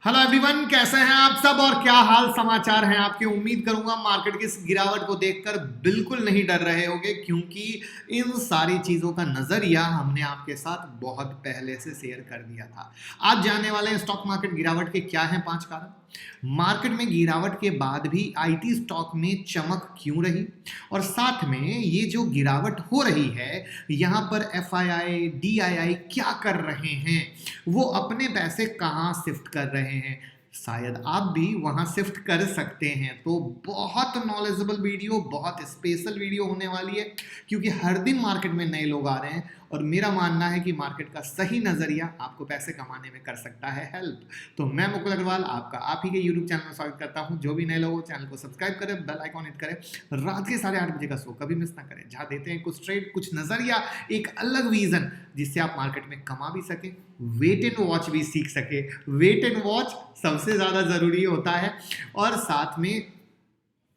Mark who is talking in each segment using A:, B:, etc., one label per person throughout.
A: Hello everyone, कैसे हैं आप सब और क्या हाल समाचार हैं आपके। उम्मीद करूंगा मार्केट की इस गिरावट को देखकर बिल्कुल नहीं डर रहे होंगे, क्योंकि इन सारी चीजों का नजरिया हमने आपके साथ बहुत पहले से शेयर कर दिया था। आज जानने वाले हैं स्टॉक मार्केट गिरावट के क्या हैं 5 कारण। मार्केट में गिरावट के बाद भी आईटी स्टॉक में चमक क्यों रही, और साथ में ये जो गिरावट हो रही है यहां पर एफआईआई डीआईआई क्या कर रहे हैं, वो अपने पैसे कहां शिफ्ट कर रहे हैं, शायद आप भी वहां शिफ्ट कर सकते हैं। तो बहुत नॉलेजेबल वीडियो, बहुत स्पेशल वीडियो होने वाली है, क्योंकि हर दिन मार्केट में नए लोग आ रहे हैं और मेरा मानना है कि मार्केट का सही नजरिया आपको पैसे कमाने में कर सकता है हेल्प। तो मैं मुकुल अग्रवाल आपका आप ही के यूट्यूब चैनल में स्वागत करता हूं। जो भी नए लोग हो चैनल को सब्सक्राइब करें, बेल आइकॉन हिट करें, रात के 8:30 बजे का शो कभी मिस ना करें, जहां देते हैं कुछ ट्रेड, कुछ नजरिया, एक अलग विजन, जिससे आप मार्केट में कमा भी सकें, वेट एंड वॉच भी सीख सके। वेट एंड वॉच सबसे ज्यादा जरूरी होता है। और साथ में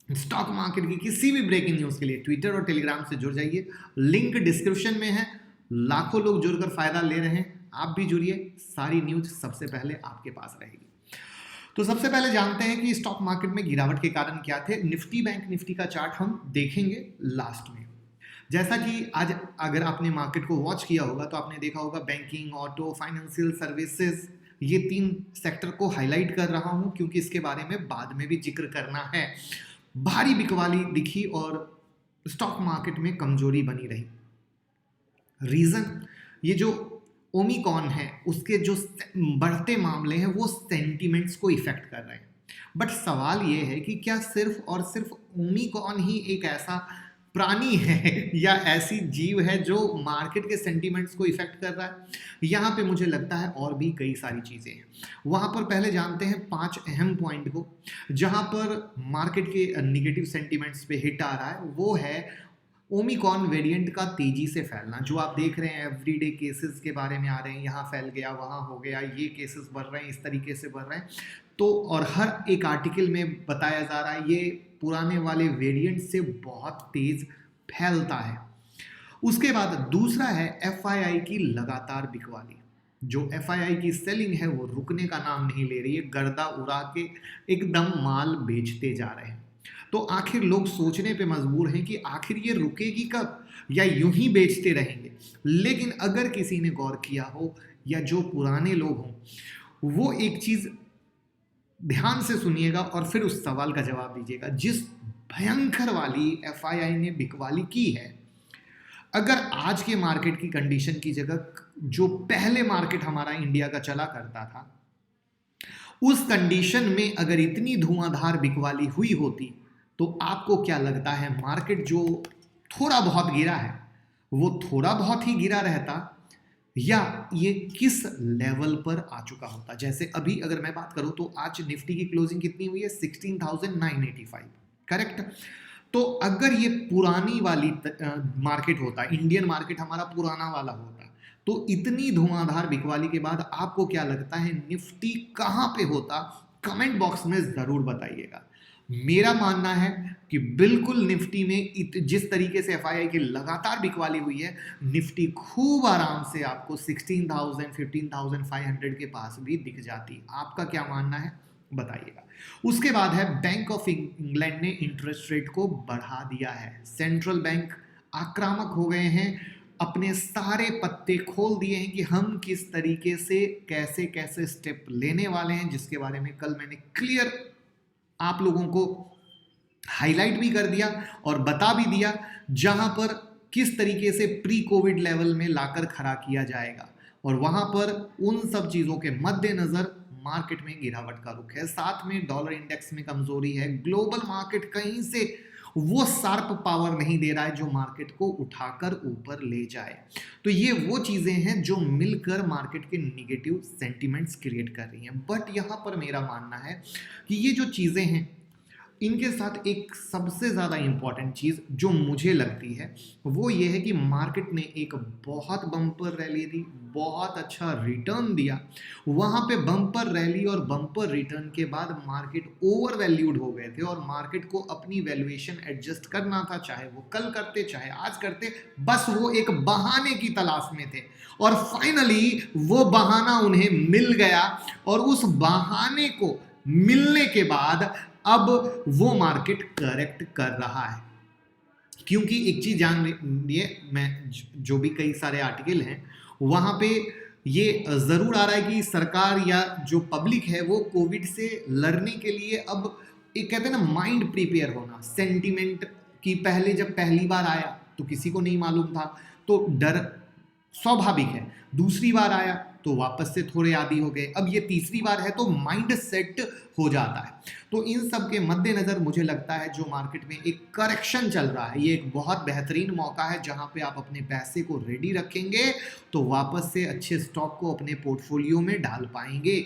A: स्टॉक मार्केट की किसी भी ब्रेकिंग न्यूज के लिए ट्विटर और टेलीग्राम से जुड़ जाइए, लिंक डिस्क्रिप्शन में है। लाखों लोग जुड़कर फायदा ले रहे हैं, आप भी जुड़िए, सारी न्यूज सबसे पहले आपके पास रहेगी। तो सबसे पहले जानते हैं कि स्टॉक मार्केट में गिरावट के कारण क्या थे। निफ्टी बैंक निफ्टी का चार्ट हम देखेंगे लास्ट में। जैसा कि आज अगर आपने मार्केट को वॉच किया होगा तो आपने देखा होगा बैंकिंग, ऑटो, फाइनेंशियल सर्विसेज, ये 3 सेक्टर को हाईलाइट कर रहा हूं क्योंकि इसके बारे में बाद में भी जिक्र करना है। भारी बिकवाली दिखी और स्टॉक मार्केट में कमजोरी बनी रही। रीजन, ये जो ओमिक्रॉन है उसके जो बढ़ते मामले हैं वो सेंटिमेंट्स को इफेक्ट कर रहे हैं। बट सवाल ये है कि क्या सिर्फ और सिर्फ ओमिक्रॉन ही एक ऐसा प्राणी है या ऐसी जीव है जो मार्केट के सेंटिमेंट्स को इफेक्ट कर रहा है। यहाँ पे मुझे लगता है और भी कई सारी चीजें हैं। वहां पर पहले जानते हैं 5 अहम पॉइंट को, जहां पर मार्केट के निगेटिव सेंटिमेंट्स पे हिट आ रहा है। वो है ओमिक्रॉन वेरिएंट का तेजी से फैलना। जो आप देख रहे हैं एवरीडे केसेस के बारे में आ रहे हैं, यहाँ फैल गया, वहाँ हो गया, ये केसेस बढ़ रहे हैं, इस तरीके से बढ़ रहे हैं। तो और हर एक आर्टिकल में बताया जा रहा है ये पुराने वाले वेरिएंट से बहुत तेज फैलता है। उसके बाद दूसरा है एफआईआई की लगातार बिकवाली। जो एफआईआई की सेलिंग है वो रुकने का नाम नहीं ले रही है, गर्दा उड़ा के एकदम माल बेचते जा रहे हैं। तो आखिर लोग सोचने पे मजबूर हैं कि आखिर ये रुकेगी कब, या यूं ही बेचते रहेंगे। लेकिन अगर किसी ने गौर किया हो या जो पुराने लोग हों, वो एक चीज ध्यान से सुनिएगा और फिर उस सवाल का जवाब दीजिएगा। जिस भयंकर वाली एफआईआई ने बिकवाली की है, अगर आज के मार्केट की कंडीशन की जगह जो पहले मार्केट हमारा इंडिया का चला करता था, उस कंडीशन में अगर इतनी धुआंधार बिकवाली हुई होती तो आपको क्या लगता है मार्केट जो थोड़ा बहुत गिरा है वो थोड़ा बहुत ही गिरा रहता, या ये किस लेवल पर आ चुका होता। जैसे अभी अगर मैं बात करूं तो आज निफ्टी की क्लोजिंग कितनी हुई है, 16,985, करेक्ट। तो अगर ये पुरानी वाली मार्केट होता, इंडियन मार्केट हमारा पुराना वाला होता, तो इतनी धुआंधार बिकवाली के बाद आपको क्या लगता है निफ्टी कहां पे होता, कमेंट बॉक्स में जरूर बताइएगा। मेरा मानना है कि बिल्कुल निफ्टी में जिस तरीके से एफआईआई की लगातार बिकवाली हुई है, निफ्टी खूब आराम से आपको 16,000 15,500 के पास भी दिख जाती। आपका क्या मानना है बताइएगा। उसके बाद है बैंक ऑफ इंग्लैंड ने इंटरेस्ट रेट को बढ़ा दिया है। सेंट्रल बैंक आक्रामक हो गए हैं, अपने सारे पत्ते खोल दिए हैं कि हम किस तरीके से कैसे कैसे स्टेप लेने वाले हैं, जिसके बारे में कल मैंने क्लियर आप लोगों को हाईलाइट भी कर दिया और बता भी दिया, जहां पर किस तरीके से प्री कोविड लेवल में लाकर खड़ा किया जाएगा। और वहां पर उन सब चीजों के मद्देनजर मार्केट में गिरावट का रुख है। साथ में डॉलर इंडेक्स में कमजोरी है, ग्लोबल मार्केट कहीं से वो शार्प पावर नहीं दे रहा है जो मार्केट को उठाकर ऊपर ले जाए। तो ये वो चीजें हैं जो मिलकर मार्केट के निगेटिव सेंटिमेंट्स क्रिएट कर रही हैं। बट यहां पर मेरा मानना है कि ये जो चीजें हैं इनके साथ एक सबसे ज़्यादा इम्पॉर्टेंट चीज़ जो मुझे लगती है वो ये है कि मार्केट ने एक बहुत बम्पर रैली दी, बहुत अच्छा रिटर्न दिया। वहाँ पे बम्पर रैली और बम्पर रिटर्न के बाद मार्केट ओवर वैल्यूड हो गए थे और मार्केट को अपनी वैल्यूएशन एडजस्ट करना था, चाहे वो कल करते चाहे आज करते, बस वो एक बहाने की तलाश में थे और फाइनली वो बहाना उन्हें मिल गया और उस बहाने को मिलने के बाद अब वो मार्केट करेक्ट कर रहा है। क्योंकि एक चीज जान लिए, मैं जो भी कई सारे आर्टिकल हैं वहां पे ये जरूर आ रहा है कि सरकार या जो पब्लिक है वो कोविड से लड़ने के लिए अब एक कहते हैं ना माइंड प्रिपेयर होना, सेंटिमेंट की पहले जब पहली बार आया तो किसी को नहीं मालूम था तो डर स्वाभाविक है, दूसरी बार आया तो वापस से थोड़े आदी हो गए, अब ये तीसरी बार है तो माइंड सेट हो जाता है। तो इन सब के मद्देनजर मुझे लगता है जो मार्केट में एक करेक्शन चल रहा है ये एक बहुत बेहतरीन मौका है जहां पे आप अपने पैसे को रेडी रखेंगे तो वापस से अच्छे स्टॉक को अपने पोर्टफोलियो में डाल पाएंगे।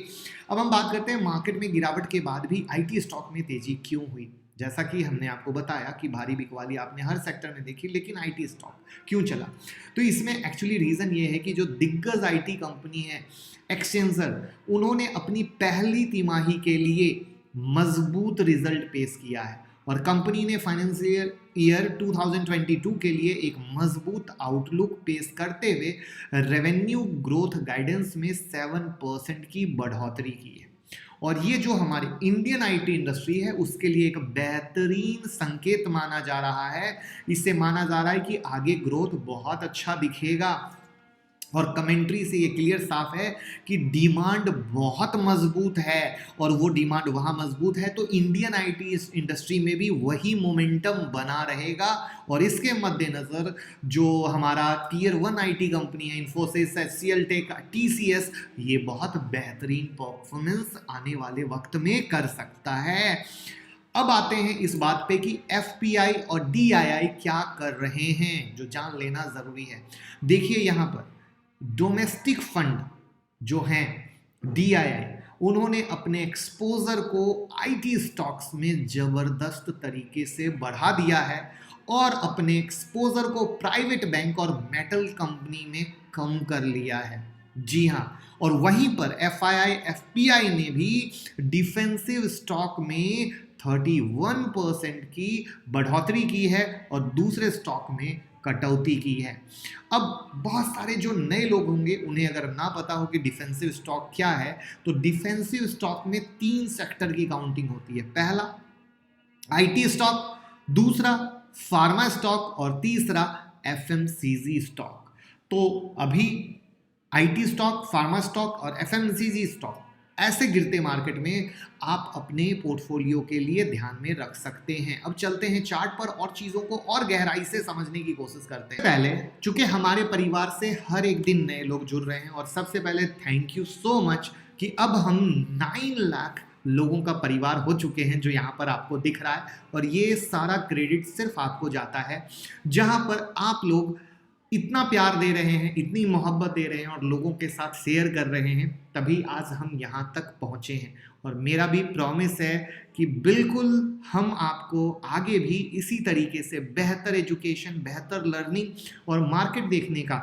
A: अब हम बात करते हैं मार्केट में गिरावट के बाद भी आईटी स्टॉक में तेजी क्यों हुई। जैसा कि हमने आपको बताया कि भारी बिकवाली आपने हर सेक्टर में देखी, लेकिन आईटी स्टॉक क्यों चला, तो इसमें एक्चुअली रीजन ये है कि जो दिग्गज आईटी कंपनी है एक्सचेंजर, उन्होंने अपनी पहली तिमाही के लिए मजबूत रिजल्ट पेश किया है और कंपनी ने फाइनेंशियल ईयर 2022 के लिए एक मजबूत आउटलुक पेश करते हुए रेवेन्यू ग्रोथ गाइडेंस में 7% की बढ़ोतरी की है और ये जो हमारी इंडियन आईटी इंडस्ट्री है उसके लिए एक बेहतरीन संकेत माना जा रहा है। इससे माना जा रहा है कि आगे ग्रोथ बहुत अच्छा दिखेगा और कमेंट्री से ये क्लियर साफ है कि डिमांड बहुत मजबूत है और वो डिमांड वहाँ मजबूत है तो इंडियन आईटी इंडस्ट्री में भी वही मोमेंटम बना रहेगा और इसके मद्देनज़र जो हमारा टियर 1 आईटी कंपनी है इन्फोसिस, एचसीएल टेक, टीसीएस, ये बहुत बेहतरीन परफॉर्मेंस आने वाले वक्त में कर सकता है। अब आते हैं इस बात पे कि एफपीआई और डीआईआई क्या कर रहे हैं, जो जान लेना ज़रूरी है। देखिए यहाँ पर डोमेस्टिक फंड जो हैं डीआईआई, उन्होंने अपने एक्सपोजर को आईटी स्टॉक्स में जबरदस्त तरीके से बढ़ा दिया है और अपने एक्सपोजर को प्राइवेट बैंक और मेटल कंपनी में कम कर लिया है। जी हाँ, और वहीं पर एफआईआई एफपीआई ने भी डिफेंसिव स्टॉक में 31% की बढ़ोतरी की है और दूसरे स्टॉक में कटौती की है। अब बहुत सारे जो नए लोग होंगे उन्हें अगर ना पता हो कि डिफेंसिव स्टॉक क्या है, तो डिफेंसिव स्टॉक में 3 सेक्टर की काउंटिंग होती है। पहला आईटी स्टॉक, दूसरा फार्मा स्टॉक और तीसरा एफएमसीजी स्टॉक। तो अभी आईटी स्टॉक, फार्मा स्टॉक और एफएमसीजी स्टॉक ऐसे गिरते मार्केट में आप अपने पोर्टफोलियो के लिए ध्यान में रख सकते हैं। अब चलते हैं चार्ट पर और चीज़ों को और गहराई से समझने की कोशिश करते हैं। पहले चूंकि हमारे परिवार से हर एक दिन नए लोग जुड़ रहे हैं और सबसे पहले थैंक यू सो मच कि अब हम 9 लाख लोगों का परिवार हो चुके हैं जो यहाँ पर आपको दिख रहा है और ये सारा क्रेडिट सिर्फ आपको जाता है जहाँ पर आप लोग इतना प्यार दे रहे हैं, इतनी मोहब्बत दे रहे हैं और लोगों के साथ शेयर कर रहे हैं, तभी आज हम यहाँ तक पहुँचे हैं। और मेरा भी प्रॉमिस है कि बिल्कुल हम आपको आगे भी इसी तरीके से बेहतर एजुकेशन, बेहतर लर्निंग और मार्केट देखने का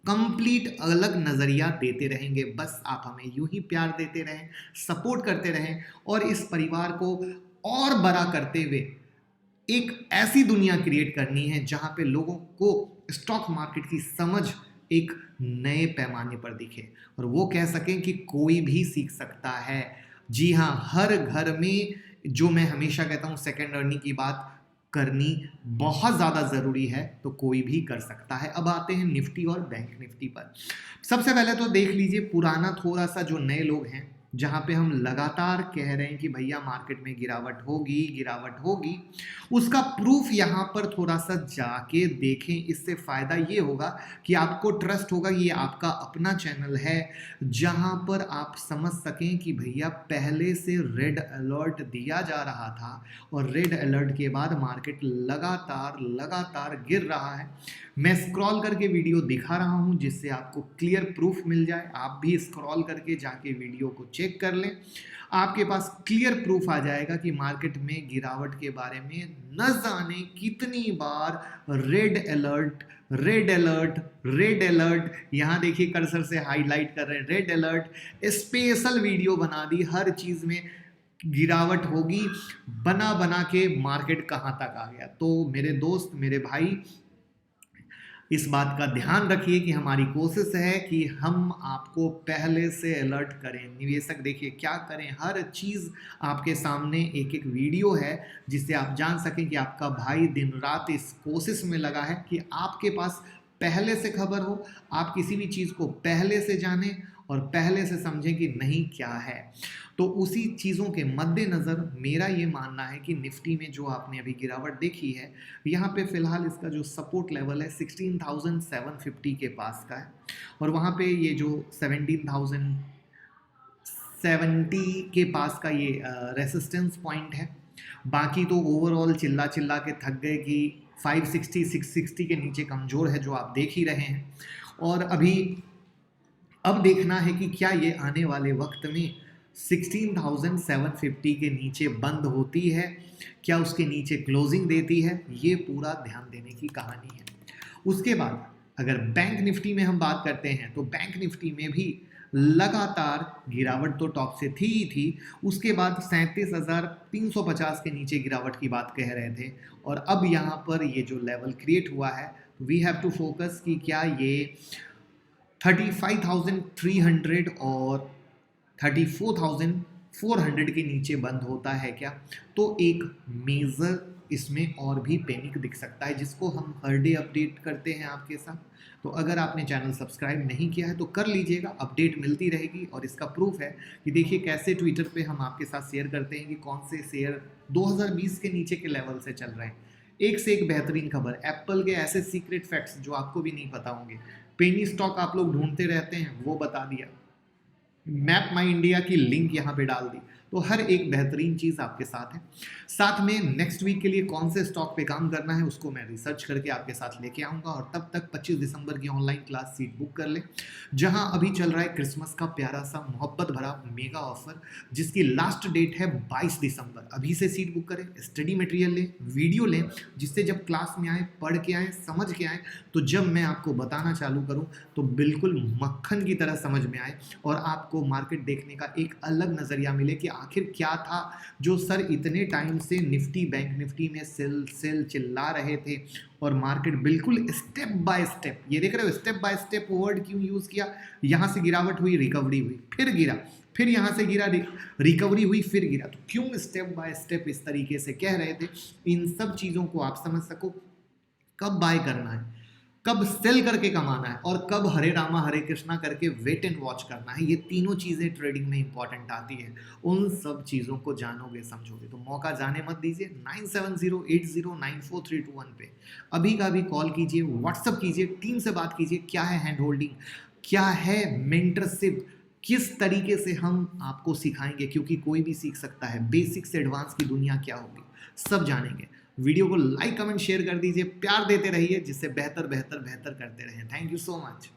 A: कंप्लीट अलग नज़रिया देते रहेंगे। बस आप हमें यूं ही प्यार देते रहें, सपोर्ट करते रहें और इस परिवार को और बड़ा करते हुए एक ऐसी दुनिया क्रिएट करनी है जहां पे लोगों को स्टॉक मार्केट की समझ एक नए पैमाने पर दिखे और वो कह सकें कि कोई भी सीख सकता है। जी हाँ, हर घर में, जो मैं हमेशा कहता हूँ, सेकेंड अर्निंग की बात करनी बहुत ज़्यादा ज़रूरी है, तो कोई भी कर सकता है। अब आते हैं निफ्टी और बैंक निफ्टी पर। सबसे पहले तो देख लीजिए पुराना थोड़ा सा जो नए लोग हैं, जहाँ पे हम लगातार कह रहे हैं कि भैया मार्केट में गिरावट होगी गिरावट होगी, उसका प्रूफ यहाँ पर थोड़ा सा जाके देखें। इससे फ़ायदा ये होगा कि आपको ट्रस्ट होगा, ये आपका अपना चैनल है जहाँ पर आप समझ सकें कि भैया पहले से रेड अलर्ट दिया जा रहा था और रेड अलर्ट के बाद मार्केट लगातार गिर रहा है। मैं स्क्रॉल करके वीडियो दिखा रहा हूं जिससे आपको क्लियर प्रूफ मिल जाए। आप भी स्क्रॉल करके जाके वीडियो को चेक कर लें, आपके पास क्लियर प्रूफ आ जाएगा कि मार्केट में गिरावट के बारे में न जाने कितनी बार red alert red alert red alert, यहां देखिए कर्सर से हाईलाइट कर रहे हैं रेड अलर्ट, स्पेशल वीडियो बना दी, हर चीज में गिरावट होगी, बना बना के मार्केट कहां तक आ गया। तो मेरे दोस्त, मेरे भाई, इस बात का ध्यान रखिए कि हमारी कोशिश है कि हम आपको पहले से अलर्ट करें। निवेशक देखिए क्या करें, हर चीज़ आपके सामने एक एक वीडियो है जिससे आप जान सकें कि आपका भाई दिन रात इस कोशिश में लगा है कि आपके पास पहले से खबर हो, आप किसी भी चीज़ को पहले से जानें और पहले से समझें कि नहीं क्या है। तो उसी चीज़ों के मद्देनज़र मेरा ये मानना है कि निफ्टी में जो आपने अभी गिरावट देखी है, यहाँ पे फिलहाल इसका जो सपोर्ट लेवल है 16,750 के पास का है, और वहाँ पे ये जो 17,070 के पास का ये रेसिस्टेंस पॉइंट है। बाकी तो ओवरऑल चिल्ला चिल्ला के थक गए कि 560 660 के नीचे कमज़ोर है, जो आप देख ही रहे हैं। और अब देखना है कि क्या ये आने वाले वक्त में 16,750 के नीचे बंद होती है, क्या उसके नीचे क्लोजिंग देती है, ये पूरा ध्यान देने की कहानी है। उसके बाद अगर बैंक निफ्टी में हम बात करते हैं तो बैंक निफ्टी में भी लगातार गिरावट तो टॉप से थी ही थी, उसके बाद 37,350 के नीचे गिरावट की बात कह रहे थे, और अब यहाँ पर ये जो लेवल क्रिएट हुआ है, वी हैव टू फोकस कि क्या ये 35,300 और 34,400 के नीचे बंद होता है क्या, तो एक मेजर इसमें और भी पैनिक दिख सकता है, जिसको हम हर डे अपडेट करते हैं आपके साथ। तो अगर आपने चैनल सब्सक्राइब नहीं किया है तो कर लीजिएगा, अपडेट मिलती रहेगी। और इसका प्रूफ है कि देखिए कैसे ट्विटर पे हम आपके साथ शेयर करते हैं कि कौन से शेयर 2020 के नीचे के लेवल से चल रहे हैं। एक से एक बेहतरीन खबर, एप्पल के ऐसे सीक्रेट फैक्ट्स जो आपको भी नहीं पता होंगे, पेनी स्टॉक आप लोग ढूंढते रहते हैं वो बता दिया, मैप माई इंडिया की लिंक यहाँ पे डाल दी। तो हर एक बेहतरीन चीज़ आपके साथ है। साथ में नेक्स्ट वीक के लिए कौन से स्टॉक पे काम करना है उसको मैं रिसर्च करके आपके साथ लेके आऊँगा, और तब तक 25 दिसंबर की ऑनलाइन क्लास सीट बुक कर ले, जहां अभी चल रहा है क्रिसमस का प्यारा सा मोहब्बत भरा मेगा ऑफर, जिसकी लास्ट डेट है 22 दिसंबर। अभी से सीट बुक करें, स्टडी मटेरियल लें, वीडियो लें, जिससे जब क्लास में आए, पढ़ के आए, समझ के आए, तो जब मैं आपको बताना चालू करूँ तो बिल्कुल मक्खन की तरह समझ में आए, और आपको मार्केट देखने का एक अलग नज़रिया मिले कि आखिर क्या था जो सर इतने टाइम से निफ्टी, बैंक निफ्टी में सेल सेल चिल्ला रहे थे, और मार्केट बिल्कुल स्टेप बाय स्टेप, ये देख रहे हो स्टेप बाय स्टेप वर्ड क्यों यूज़ किया, यहाँ से गिरावट हुई, रिकवरी हुई, फिर गिरा, फिर यहाँ से गिरा, रिकवरी हुई, फिर गिरा। तो क्यों स्टेप बाय स्टेप इस तरीके से कह रहे थे, इन सब चीज़ों को आप समझ सको, कब बाय करना है, कब सेल करके कमाना है, और कब हरे रामा हरे कृष्णा करके वेट एंड वॉच करना है। ये तीनों चीज़ें ट्रेडिंग में इंपॉर्टेंट आती है। उन सब चीज़ों को जानोगे, समझोगे तो मौका जाने मत दीजिए। 9708094321 पे अभी का भी कॉल कीजिए, व्हाट्सअप कीजिए, टीम से बात कीजिए, क्या है हैंड होल्डिंग, क्या है मेंटरशिप, किस तरीके से हम आपको सिखाएंगे, क्योंकि कोई भी सीख सकता है। बेसिक से एडवांस की दुनिया क्या होगी सब जानेंगे। वीडियो को लाइक कमेंट शेयर कर दीजिए, प्यार देते रहिए, जिससे बेहतर बेहतर बेहतर करते रहें। Thank you so much.